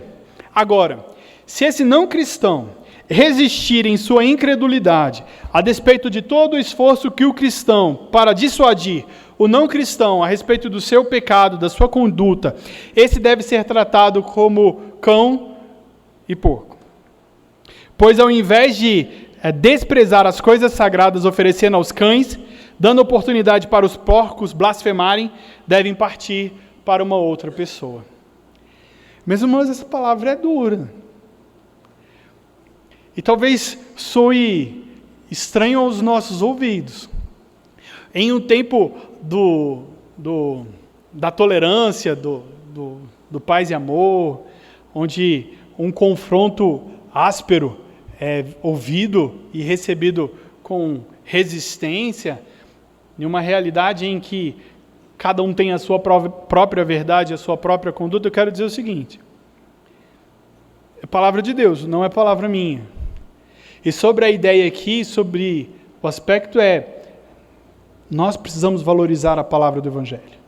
Agora, se esse não cristão resistir em sua incredulidade, a despeito de todo o esforço que o cristão para dissuadir o não cristão a respeito do seu pecado, da sua conduta, esse deve ser tratado como cão e porco. Pois ao invés de desprezar as coisas sagradas oferecendo aos cães, dando oportunidade para os porcos blasfemarem, devem partir para uma outra pessoa. Meus irmãos, essa palavra é dura. e talvez soe estranho aos nossos ouvidos. Em um tempo da tolerância, do paz e amor, onde um confronto áspero é ouvido e recebido com resistência, em uma realidade em que cada um tem a sua própria verdade, a sua própria conduta, eu quero dizer o seguinte: é palavra de Deus, não é palavra minha. E sobre a ideia aqui, sobre o aspecto nós precisamos valorizar a palavra do Evangelho.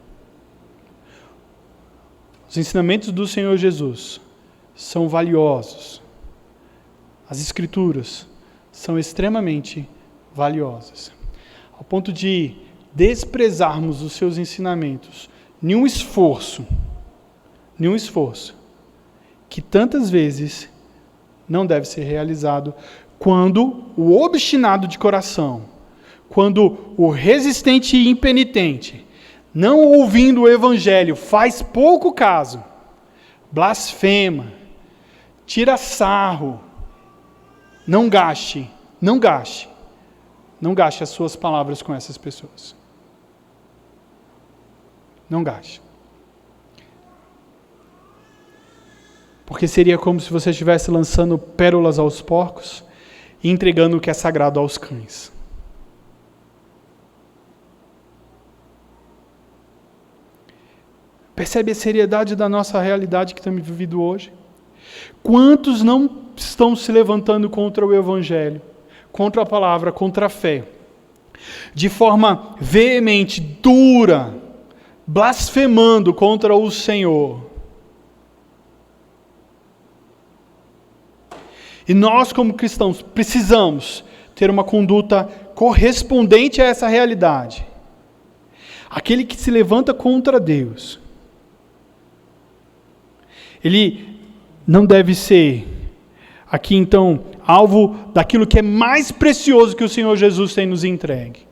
Os ensinamentos do Senhor Jesus são valiosos. As Escrituras são extremamente valiosas. Ao ponto de desprezarmos os seus ensinamentos, nenhum esforço, que tantas vezes não deve ser realizado quando o obstinado de coração, quando o resistente e impenitente, não ouvindo o Evangelho, faz pouco caso, blasfema, tira sarro, não gaste as suas palavras com essas pessoas. Não gaste. Porque seria como se você estivesse lançando pérolas aos porcos e entregando o que é sagrado aos cães. Percebe a seriedade da nossa realidade que estamos vivendo hoje? Quantos não estão se levantando contra o Evangelho, contra a palavra, contra a fé, de forma veemente, dura, blasfemando contra o Senhor? E nós, como cristãos, precisamos ter uma conduta correspondente a essa realidade. Aquele que se levanta contra Deus, ele não deve ser, aqui então, alvo daquilo que é mais precioso que o Senhor Jesus tem nos entregue.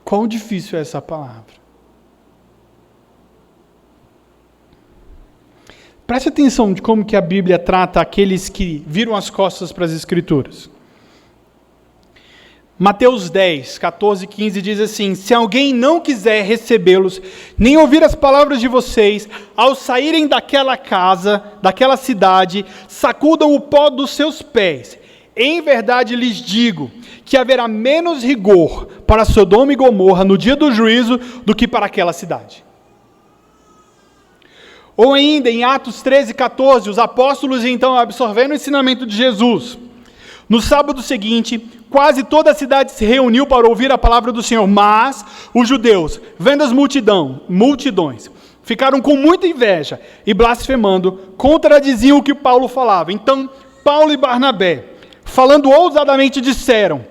Quão difícil é essa palavra. Preste atenção de como que a Bíblia trata aqueles que viram as costas para as Escrituras. Mateus 10, 14 e 15 diz assim: se alguém não quiser recebê-los, nem ouvir as palavras de vocês, ao saírem daquela casa, daquela cidade, sacudam o pó dos seus pés. Em verdade lhes digo que haverá menos rigor para Sodoma e Gomorra no dia do juízo do que para aquela cidade. Ou ainda em Atos 13, 14, os apóstolos então absorvendo o ensinamento de Jesus. No sábado seguinte, quase toda a cidade se reuniu para ouvir a palavra do Senhor, mas os judeus, vendo as multidões, ficaram com muita inveja e blasfemando, contradiziam o que Paulo falava. Então, Paulo e Barnabé, falando ousadamente, disseram: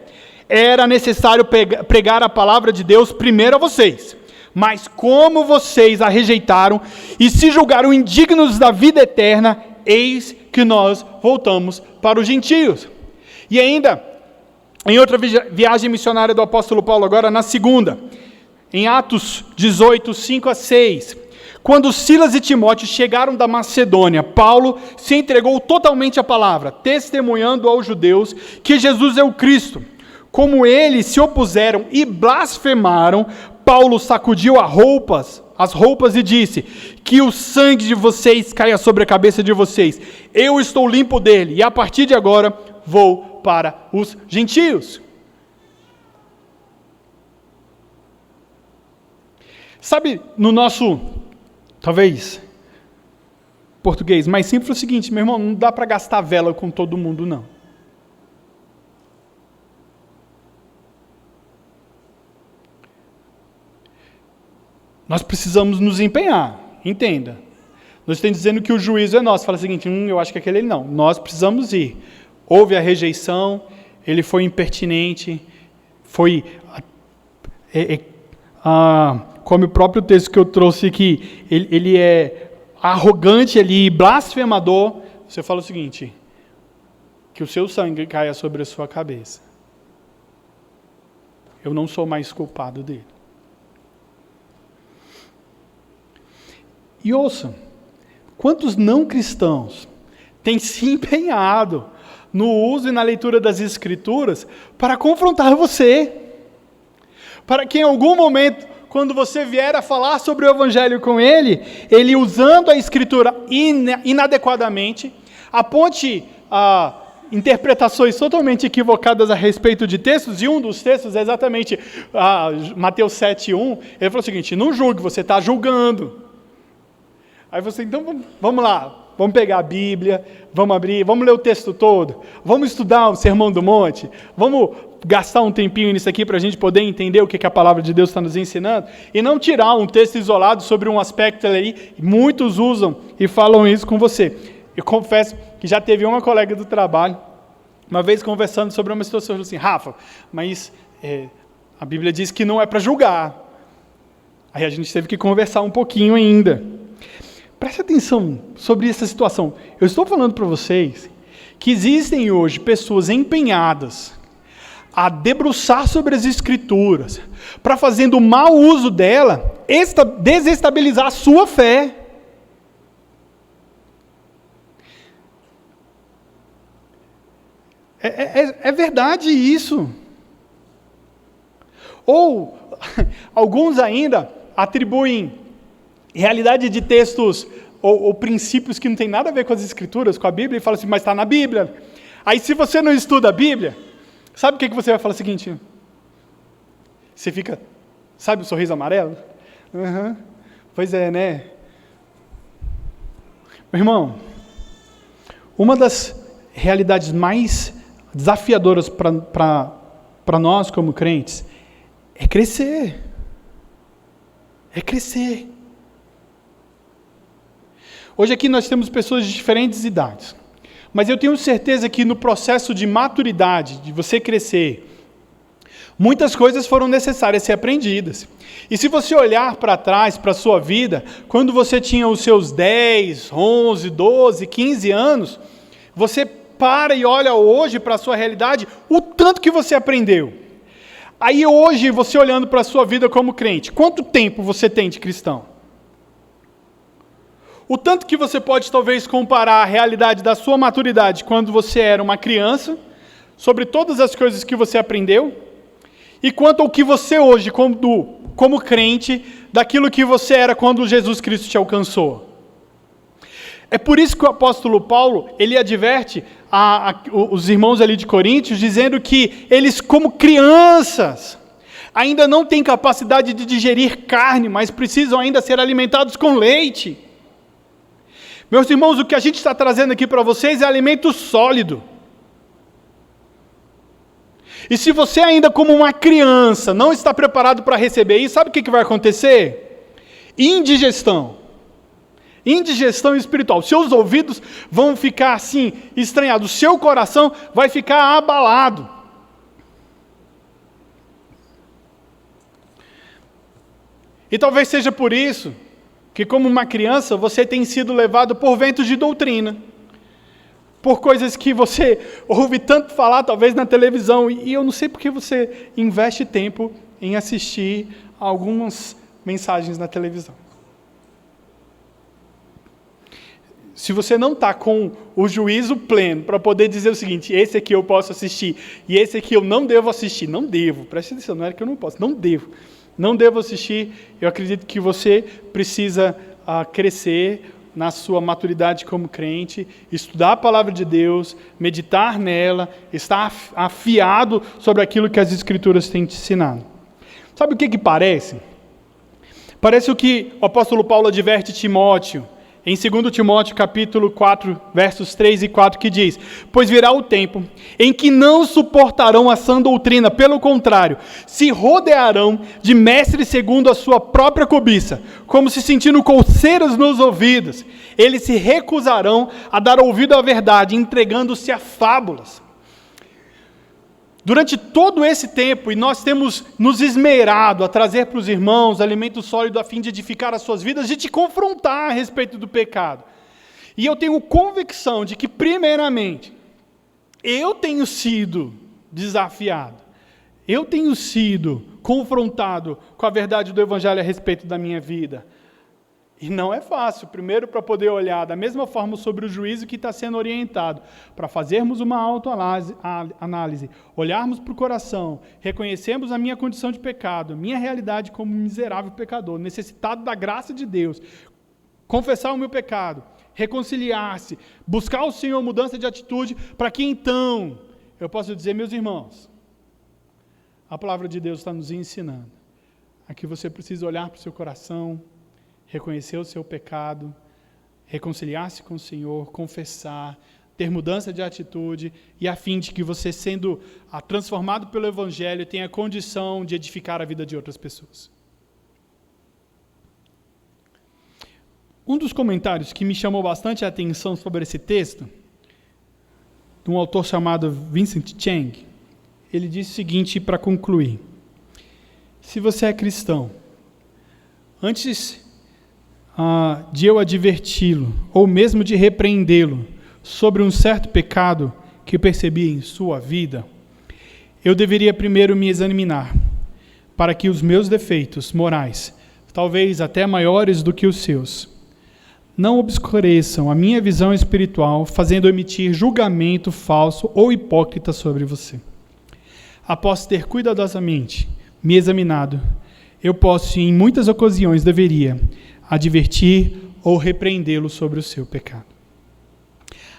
era necessário pregar a palavra de Deus primeiro a vocês. Mas como vocês a rejeitaram e se julgaram indignos da vida eterna, eis que nós voltamos para os gentios. E ainda, em outra viagem missionária do apóstolo Paulo, agora na segunda, em Atos 18, 5 a 6, quando Silas e Timóteo chegaram da Macedônia, Paulo se entregou totalmente à palavra, testemunhando aos judeus que Jesus é o Cristo. Como eles se opuseram e blasfemaram, Paulo sacudiu as roupas e disse: que o sangue de vocês caia sobre a cabeça de vocês. Eu estou limpo dele e a partir de agora vou para os gentios. Sabe, no nosso, talvez, português mais simples é o seguinte: meu irmão, não dá para gastar vela com todo mundo, não. Nós precisamos nos empenhar, entenda. Não estou dizendo que o juízo é nosso. Fala o seguinte: eu acho que aquele não. Nós precisamos ir. Houve a rejeição, ele foi impertinente, foi, como o próprio texto que eu trouxe aqui, ele é arrogante ali, blasfemador. Você fala o seguinte: que o seu sangue caia sobre a sua cabeça. Eu não sou mais culpado dele. E ouça, Quantos não cristãos têm se empenhado no uso e na leitura das Escrituras para confrontar você? Para que em algum momento, quando você vier a falar sobre o Evangelho com ele usando a Escritura inadequadamente, aponte interpretações totalmente equivocadas a respeito de textos, e um dos textos é exatamente Mateus 7:1, ele falou o seguinte: não julgue, você está julgando. Aí você, então vamos lá, vamos pegar a Bíblia, vamos abrir, vamos ler o texto todo, vamos estudar o Sermão do Monte, vamos gastar um tempinho nisso aqui para a gente poder entender o que a palavra de Deus está nos ensinando, e não tirar um texto isolado sobre um aspecto ali. Muitos usam e falam isso com você. Eu confesso que já teve uma colega do trabalho, uma vez conversando sobre uma situação, falou assim: Rafa, mas a Bíblia diz que não é para julgar. Aí a gente teve que conversar um pouquinho ainda. Preste atenção sobre essa situação. Eu estou falando para vocês que existem hoje pessoas empenhadas a debruçar sobre as Escrituras, para, fazendo mau uso dela, desestabilizar a sua fé. É verdade isso. Ou, alguns ainda atribuem realidade de textos ou princípios que não tem nada a ver com as Escrituras, com a Bíblia, e falam assim: mas está na Bíblia. Aí, se você não estuda a Bíblia, sabe o que você vai falar? O seguinte: você fica, sabe o sorriso amarelo? Uhum. Pois é, né? Meu irmão, uma das realidades mais desafiadoras para nós como crentes é crescer. É crescer. Hoje aqui nós temos pessoas de diferentes idades, mas eu tenho certeza que no processo de maturidade, de você crescer, muitas coisas foram necessárias ser aprendidas. E se você olhar para trás, para a sua vida, quando você tinha os seus 10, 11, 12, 15 anos, você para e olha hoje para a sua realidade, o tanto que você aprendeu. Aí hoje, você olhando para a sua vida como crente, quanto tempo você tem de cristão? O tanto que você pode talvez comparar a realidade da sua maturidade quando você era uma criança, sobre todas as coisas que você aprendeu, e quanto ao que você hoje, como crente, daquilo que você era quando Jesus Cristo te alcançou. É por isso que o apóstolo Paulo, ele adverte os irmãos ali de Coríntios, dizendo que eles, como crianças, ainda não têm capacidade de digerir carne, mas precisam ainda ser alimentados com leite. Meus irmãos, o que a gente está trazendo aqui para vocês é alimento sólido. E se você ainda como uma criança não está preparado para receber isso, sabe o que vai acontecer? Indigestão. Indigestão espiritual. Seus ouvidos vão ficar assim, estranhados. Seu coração vai ficar abalado. E talvez seja por isso que, como uma criança, você tem sido levado por ventos de doutrina, por coisas que você ouve tanto falar, talvez na televisão, e eu não sei porque você investe tempo em assistir algumas mensagens na televisão. Se você não está com o juízo pleno para poder dizer o seguinte: esse aqui eu posso assistir, e esse aqui eu não devo assistir, não devo, preste atenção, não é que eu não posso, não devo assistir, eu acredito que você precisa crescer na sua maturidade como crente, estudar a palavra de Deus, meditar nela, estar afiado sobre aquilo que as Escrituras têm te ensinado. Sabe o que parece? Parece o que o apóstolo Paulo adverte Timóteo, em 2 Timóteo capítulo 4, versos 3 e 4, que diz: pois virá o tempo em que não suportarão a sã doutrina, pelo contrário, se rodearão de mestres segundo a sua própria cobiça, como se sentindo coceiras nos ouvidos. Eles se recusarão a dar ouvido à verdade, entregando-se a fábulas. Durante todo esse tempo, e nós temos nos esmerado a trazer para os irmãos alimento sólido a fim de edificar as suas vidas, de te confrontar a respeito do pecado. E eu tenho convicção de que, primeiramente, eu tenho sido desafiado, eu tenho sido confrontado com a verdade do Evangelho a respeito da minha vida. E não é fácil, primeiro para poder olhar da mesma forma sobre o juízo que está sendo orientado, para fazermos uma autoanálise, olharmos para o coração, reconhecermos a minha condição de pecado, minha realidade como miserável pecador, necessitado da graça de Deus, confessar o meu pecado, reconciliar-se, buscar o Senhor mudança de atitude, para que então eu possa dizer, meus irmãos, a palavra de Deus está nos ensinando a que você precisa olhar para o seu coração, reconhecer o seu pecado, reconciliar-se com o Senhor, confessar, ter mudança de atitude, e a fim de que você, sendo transformado pelo Evangelho, tenha condição de edificar a vida de outras pessoas. Um dos comentários que me chamou bastante a atenção sobre esse texto, de um autor chamado Vincent Chang, ele disse o seguinte para concluir: se você é cristão, antes de eu adverti-lo, ou mesmo de repreendê-lo sobre um certo pecado que percebi em sua vida, eu deveria primeiro me examinar, para que os meus defeitos morais, talvez até maiores do que os seus, não obscureçam a minha visão espiritual, fazendo emitir julgamento falso ou hipócrita sobre você. Após ter cuidadosamente me examinado, eu posso, em muitas ocasiões, deveria advertir ou repreendê-lo sobre o seu pecado.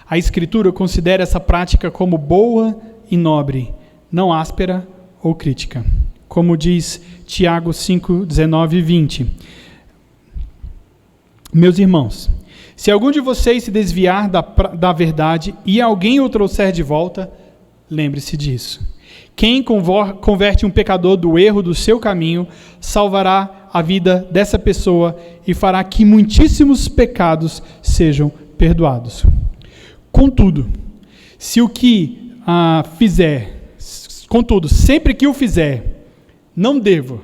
A Escritura considera essa prática como boa e nobre, não áspera ou crítica. Como diz Tiago 5, 19 e 20. Meus irmãos, se algum de vocês se desviar da verdade e alguém o trouxer de volta, lembre-se disso. Quem converte um pecador do erro do seu caminho, salvará a vida dessa pessoa e fará que muitíssimos pecados sejam perdoados. Contudo, sempre que o fizer, não devo,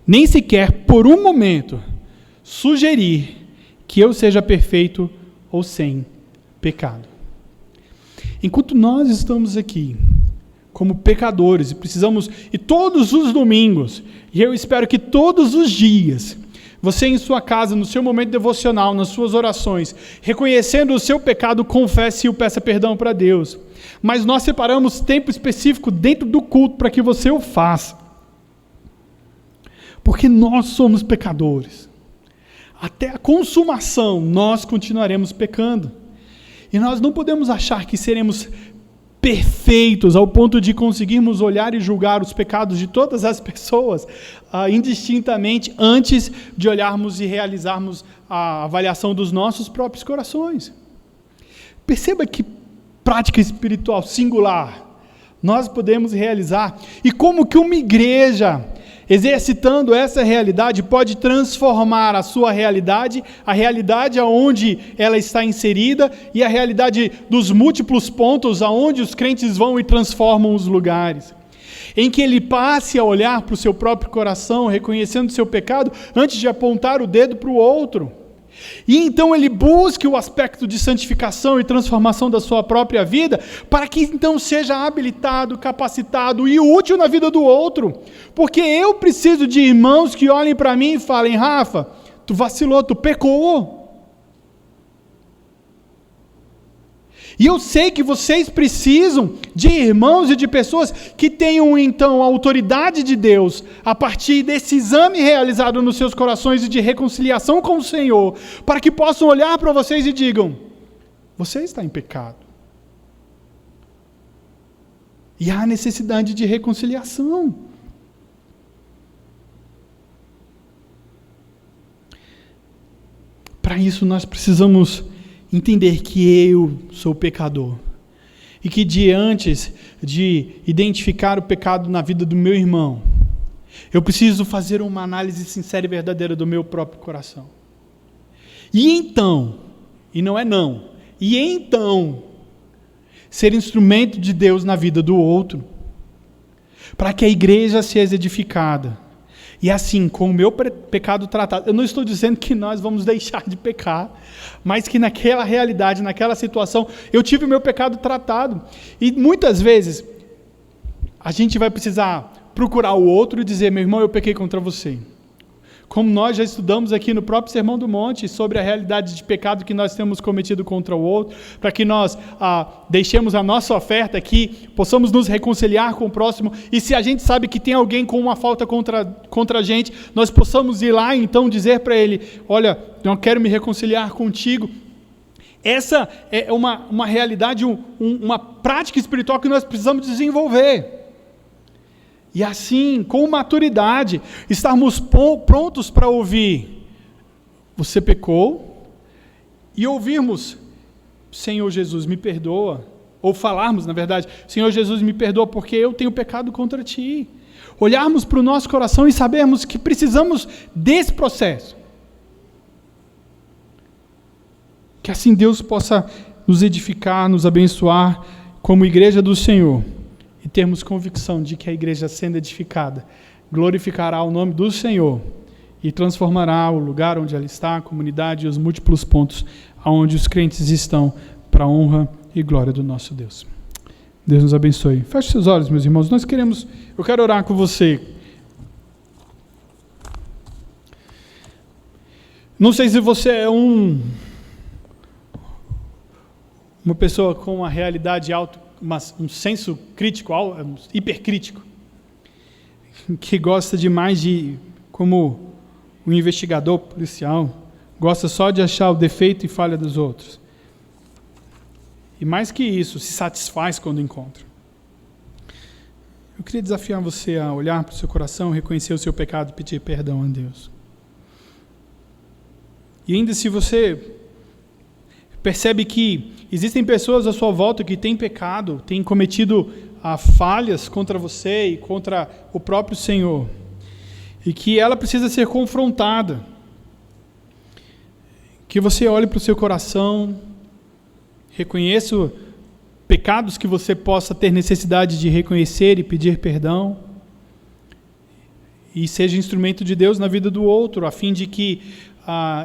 nem sequer por um momento, sugerir que eu seja perfeito ou sem pecado. Enquanto nós estamos aqui, como pecadores, e todos os domingos, e eu espero que todos os dias, você em sua casa, no seu momento devocional, nas suas orações, reconhecendo o seu pecado, confesse e o peça perdão para Deus. Mas nós separamos tempo específico dentro do culto para que você o faça. Porque nós somos pecadores. Até a consumação, nós continuaremos pecando. E nós não podemos achar que seremos perfeitos ao ponto de conseguirmos olhar e julgar os pecados de todas as pessoas indistintamente antes de olharmos e realizarmos a avaliação dos nossos próprios corações. Perceba que prática espiritual singular nós podemos realizar e como que uma igreja exercitando essa realidade pode transformar a sua realidade, a realidade aonde ela está inserida e a realidade dos múltiplos pontos aonde os crentes vão e transformam os lugares. Em que ele passe a olhar para o seu próprio coração, reconhecendo o seu pecado, antes de apontar o dedo para o outro. E então ele busque o aspecto de santificação e transformação da sua própria vida, para que então seja habilitado, capacitado e útil na vida do outro. Porque eu preciso de irmãos que olhem para mim e falem: Rafa, tu vacilou, tu pecou. E eu sei que vocês precisam de irmãos e de pessoas que tenham então a autoridade de Deus, a partir desse exame realizado nos seus corações e de reconciliação com o Senhor, para que possam olhar para vocês e digam: você está em pecado. E há necessidade de reconciliação. Para isso nós precisamos entender que eu sou pecador e que antes de identificar o pecado na vida do meu irmão, eu preciso fazer uma análise sincera e verdadeira do meu próprio coração. E então, ser instrumento de Deus na vida do outro, para que a igreja seja edificada. E assim, com o meu pecado tratado, eu não estou dizendo que nós vamos deixar de pecar, mas que naquela realidade, naquela situação, eu tive o meu pecado tratado. E muitas vezes, a gente vai precisar procurar o outro e dizer: meu irmão, eu pequei contra você. como nós já estudamos aqui no próprio Sermão do Monte, sobre a realidade de pecado que nós temos cometido contra o outro, para que nós deixemos a nossa oferta aqui, possamos nos reconciliar com o próximo, e se a gente sabe que tem alguém com uma falta contra a gente, nós possamos ir lá e então dizer para ele, olha, eu quero me reconciliar contigo. Essa é uma realidade, uma prática espiritual que nós precisamos desenvolver. E assim, com maturidade, estarmos prontos para ouvir, você pecou, e ouvirmos, Senhor Jesus, me perdoa, ou falarmos, na verdade, Senhor Jesus, me perdoa porque eu tenho pecado contra ti. Olharmos para o nosso coração e sabermos que precisamos desse processo. Que assim Deus possa nos edificar, nos abençoar como igreja do Senhor. E termos convicção de que a igreja sendo edificada glorificará o nome do Senhor e transformará o lugar onde ela está, a comunidade e os múltiplos pontos onde os crentes estão para a honra e glória do nosso Deus. Deus nos abençoe. Feche seus olhos, meus irmãos. Eu quero orar com você. Não sei se você é uma pessoa com uma realidade um senso crítico, hipercrítico, que gosta demais de, como o investigador policial, gosta só de achar o defeito e falha dos outros. E mais que isso, se satisfaz quando encontra. Eu queria desafiar você a olhar para o seu coração, reconhecer o seu pecado e pedir perdão a Deus. E ainda se você percebe que existem pessoas à sua volta que têm pecado, têm cometido falhas contra você e contra o próprio Senhor, e que ela precisa ser confrontada. Que você olhe para o seu coração, reconheça pecados que você possa ter necessidade de reconhecer e pedir perdão, e seja instrumento de Deus na vida do outro, a fim de que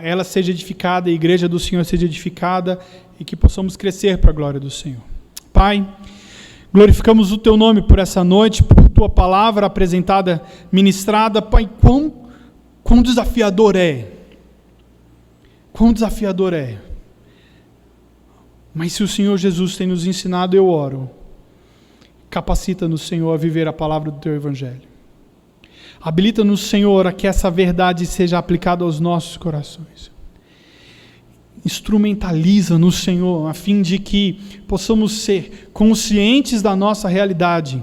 ela seja edificada, a igreja do Senhor seja edificada e que possamos crescer para a glória do Senhor. Pai, glorificamos o Teu nome por essa noite, por Tua palavra apresentada, ministrada. Pai, quão desafiador é. Quão desafiador é. Mas se o Senhor Jesus tem nos ensinado, eu oro. Capacita-nos, Senhor, a viver a palavra do Teu Evangelho. Habilita-nos, Senhor, a que essa verdade seja aplicada aos nossos corações. Instrumentaliza-nos, Senhor, a fim de que possamos ser conscientes da nossa realidade,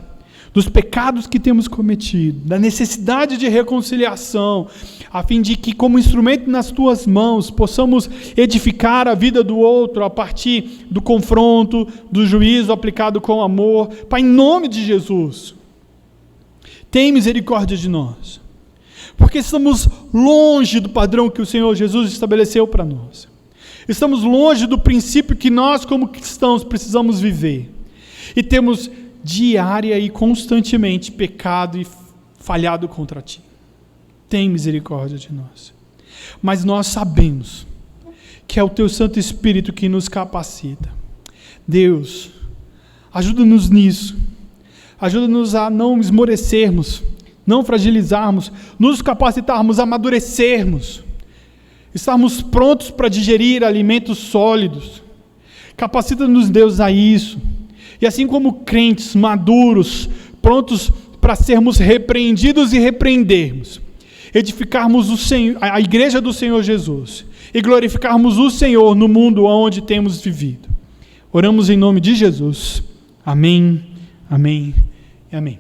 dos pecados que temos cometido, da necessidade de reconciliação, a fim de que, como instrumento nas Tuas mãos, possamos edificar a vida do outro a partir do confronto, do juízo aplicado com amor. Pai, em nome de Jesus, tem misericórdia de nós, porque estamos longe do padrão que o Senhor Jesus estabeleceu para nós. Estamos longe do princípio que nós, como cristãos, precisamos viver. E temos diária e constantemente pecado e falhado contra Ti. Tem misericórdia de nós. Mas nós sabemos que é o Teu Santo Espírito que nos capacita. Deus, ajuda-nos nisso. Ajuda-nos a não esmorecermos, não fragilizarmos, nos capacitarmos, amadurecermos, estarmos prontos para digerir alimentos sólidos. Capacita-nos, Deus, a isso. E assim como crentes maduros, prontos para sermos repreendidos e repreendermos, edificarmos a igreja do Senhor Jesus e glorificarmos o Senhor no mundo onde temos vivido. Oramos em nome de Jesus. Amém, amém e amém.